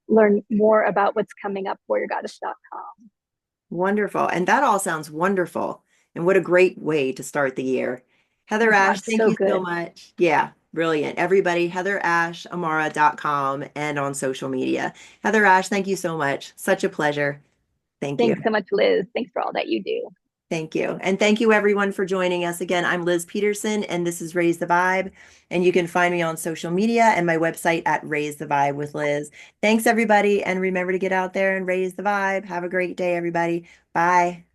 learn more about what's coming up warriorgoddess.com. Wonderful. And that all sounds wonderful. And what a great way to start the year. Oh HeatherAsh, God, thank so you so good. much. Yeah, brilliant. Everybody, HeatherAshAmara.com and on social media. HeatherAsh, thank you so much. Such a pleasure. Thank you. Thanks so much, Liz. Thanks for all that you do. Thank you. And thank you everyone for joining us again. I'm Liz Peterson and this is Raise the Vibe. And you can find me on social media and my website at Raise the Vibe with Liz. Thanks everybody. And remember to get out there and raise the vibe. Have a great day, everybody. Bye.